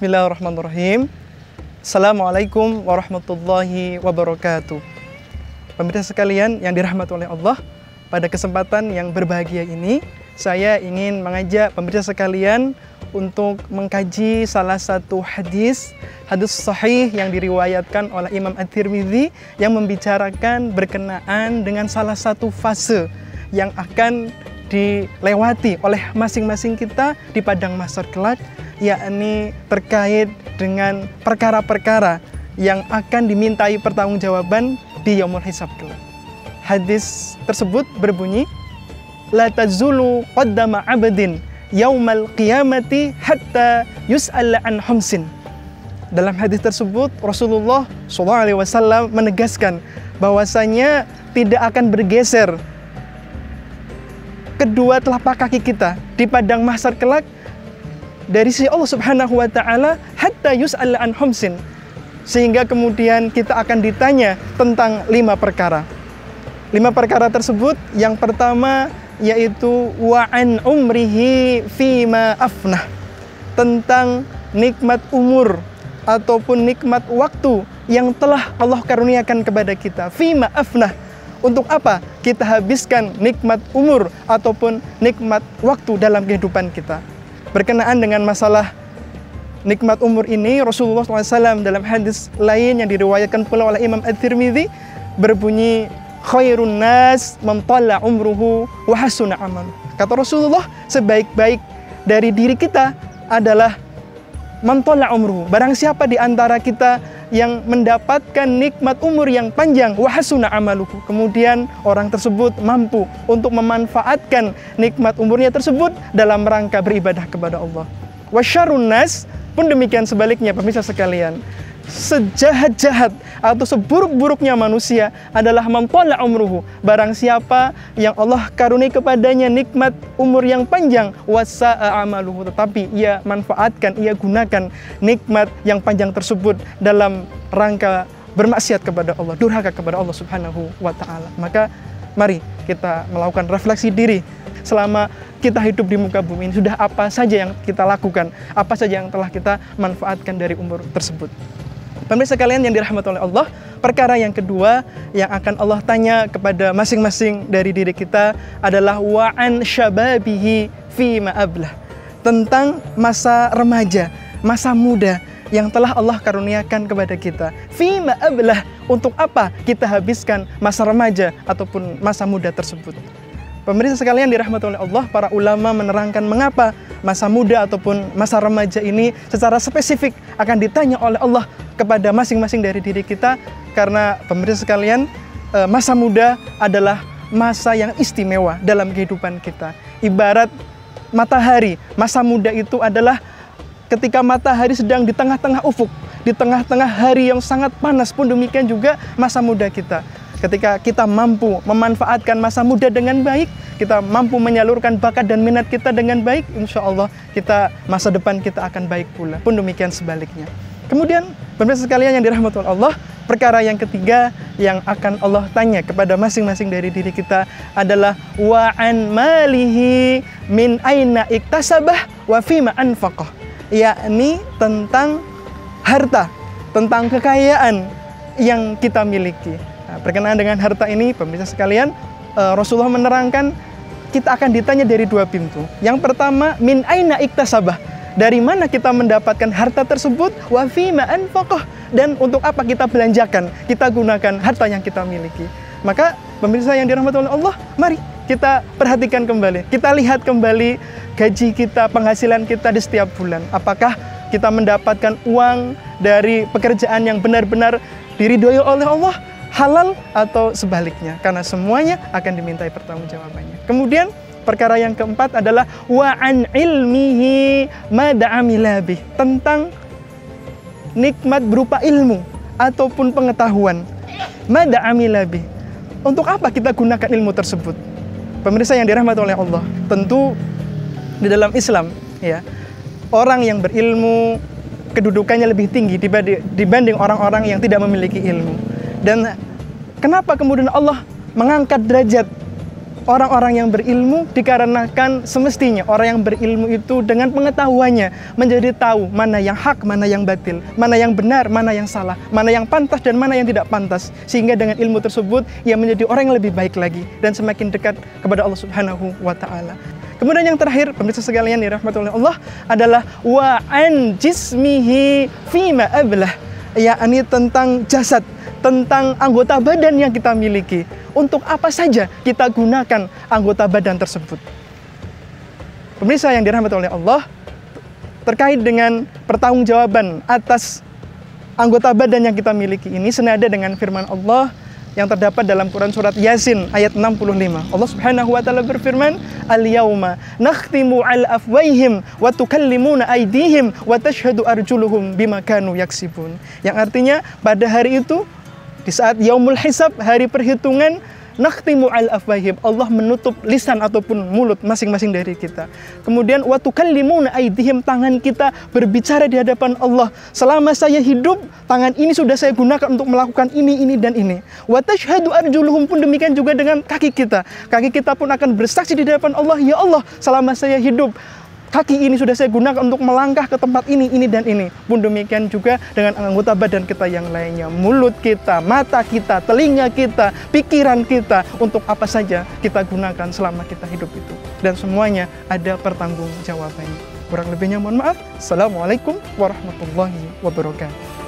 Bismillahirrahmanirrahim. Assalamualaikum warahmatullahi wabarakatuh. Pemirsa sekalian yang dirahmati oleh Allah, pada kesempatan yang berbahagia ini, saya ingin mengajak pemirsa sekalian untuk mengkaji salah satu hadis sahih yang diriwayatkan oleh Imam At-Tirmidzi yang membicarakan berkenaan dengan salah satu fase yang akan dilewati oleh masing-masing kita di padang mahsyar kelak, yakni terkait dengan perkara-perkara yang akan dimintai pertanggungjawaban di yaumul hisab kelak. Hadis tersebut berbunyi, la tazulu qaddama 'abdin yaumal qiyamati hatta yus'al an khamsin. Dalam hadis tersebut Rasulullah SAW menegaskan bahwasanya tidak akan bergeser kedua telapak kaki kita di padang mahsyar kelak dari sisi Allah Subhanahu wa taala hatta yus'al an khamsin, sehingga kemudian kita akan ditanya tentang 5 perkara. 5 perkara tersebut, yang pertama yaitu wa an umrihi fima afnah, tentang nikmat umur ataupun nikmat waktu yang telah Allah karuniakan kepada kita. Fima afnah, untuk apa kita habiskan nikmat umur ataupun nikmat waktu dalam kehidupan kita. Berkenaan dengan masalah nikmat umur ini, Rasulullah SAW dalam hadis lain yang diriwayatkan pula oleh Imam At-Tirmidzi berbunyi, khairun nas man tala umruhu wa hasuna amaluhu. Kata Rasulullah, sebaik-baik dari diri kita adalah man tala umruhu, barang siapa di antara kita yang mendapatkan nikmat umur yang panjang, wa hasuna amaluhu, kemudian orang tersebut mampu untuk memanfaatkan nikmat umurnya tersebut dalam rangka beribadah kepada Allah. Wa syarrun nas pun demikian sebaliknya, pemirsa sekalian. Sejahat-jahat atau seburuk-buruknya manusia adalah man tala umruhu, barang siapa yang Allah karuniai kepadanya nikmat umur yang panjang, wasa'a amaluhu, tetapi ia manfaatkan, ia gunakan nikmat yang panjang tersebut dalam rangka bermaksiat kepada Allah, durhaka kepada Allah Subhanahu wa taala. Maka mari kita melakukan refleksi diri selama kita hidup di muka bumi ini, sudah apa saja yang kita lakukan, apa saja yang telah kita manfaatkan dari umur tersebut. Pemirsa sekalian yang dirahmati oleh Allah, perkara yang kedua yang akan Allah tanya kepada masing-masing dari diri kita adalah wa'an syababihi fi ma'ablah, tentang masa remaja, masa muda yang telah Allah karuniakan kepada kita. Fi ma'ablah, untuk apa kita habiskan masa remaja ataupun masa muda tersebut. Pemirsa sekalian dirahmati oleh Allah, para ulama menerangkan mengapa masa muda ataupun masa remaja ini secara spesifik akan ditanya oleh Allah kepada masing-masing dari diri kita. Karena pemirsa sekalian, masa muda adalah masa yang istimewa dalam kehidupan kita. Ibarat matahari, masa muda itu adalah ketika matahari sedang di tengah-tengah ufuk, di tengah-tengah hari yang sangat panas, pun demikian juga masa muda kita. Ketika kita mampu memanfaatkan masa muda dengan baik, kita mampu menyalurkan bakat dan minat kita dengan baik, insya Allah masa depan kita akan baik pula. Pun demikian sebaliknya. Kemudian, pemirsa sekalian yang dirahmati Allah, perkara yang ketiga yang akan Allah tanya kepada masing-masing dari diri kita adalah wa'an malihi min aina iktasabah wa fima anfaqah, yakni tentang harta, tentang kekayaan yang kita miliki. Berkenaan dengan harta ini, pemirsa sekalian, Rasulullah menerangkan kita akan ditanya dari 2 pintu. Yang pertama, min aina iktasabah, dari mana kita mendapatkan harta tersebut, wa fima anfaqah, dan untuk apa kita belanjakan, kita gunakan harta yang kita miliki. Maka pemirsa yang dirahmati oleh Allah, mari kita perhatikan kembali, kita lihat kembali gaji kita, penghasilan kita di setiap bulan. Apakah kita mendapatkan uang dari pekerjaan yang benar-benar diridhoi oleh Allah, halal atau sebaliknya, karena semuanya akan dimintai pertanggungjawabannya. Kemudian perkara yang keempat adalah wa'an ilmihi mada amila bih, tentang nikmat berupa ilmu ataupun pengetahuan. Mada amila bih, untuk apa kita gunakan ilmu tersebut. Pemirsa yang dirahmati oleh Allah, tentu di dalam Islam, ya, orang yang berilmu kedudukannya lebih tinggi dibanding orang-orang yang tidak memiliki ilmu. Dan kenapa kemudian Allah mengangkat derajat orang-orang yang berilmu dikarenakan semestinya orang yang berilmu itu dengan pengetahuannya menjadi tahu mana yang hak, mana yang batil, mana yang benar, mana yang salah, mana yang pantas dan mana yang tidak pantas. Sehingga dengan ilmu tersebut ia menjadi orang yang lebih baik lagi dan semakin dekat kepada Allah Subhanahu wa taala. Kemudian yang terakhir, pemirsa sekalian dirahmati oleh Allah, adalah wa an jismihi fima ablah, yakni tentang jasad, tentang anggota badan yang kita miliki. Untuk apa saja kita gunakan anggota badan tersebut. Pemirsa yang dirahmati oleh Allah, terkait dengan pertanggungjawaban atas anggota badan yang kita miliki ini senada dengan firman Allah yang terdapat dalam Quran surat Yasin ayat 65. Allah Subhanahu wa taala berfirman, "Al-yauma nakhtimu 'ala afwahihim wa tukallimuna aydihim wa tashhadu arjuluhum bima kanu yaksibun." Yang artinya pada hari itu, di saat yaumul hisab, hari perhitungan, nakhtimu al-afwahim, Allah menutup lisan ataupun mulut masing-masing dari kita. Kemudian wa tukallimuna aydihim, tangan kita berbicara di hadapan Allah. Selama saya hidup, tangan ini sudah saya gunakan untuk melakukan ini dan ini. Wa tashhadu arjuluhum, pun demikian juga dengan kaki kita. Kaki kita pun akan bersaksi di hadapan Allah, ya Allah, selama saya hidup, kaki ini sudah saya gunakan untuk melangkah ke tempat ini dan ini. Pun demikian juga dengan anggota badan kita yang lainnya. Mulut kita, mata kita, telinga kita, pikiran kita. Untuk apa saja kita gunakan selama kita hidup itu. Dan semuanya ada pertanggungjawabannya. Kurang lebihnya mohon maaf. Assalamualaikum warahmatullahi wabarakatuh.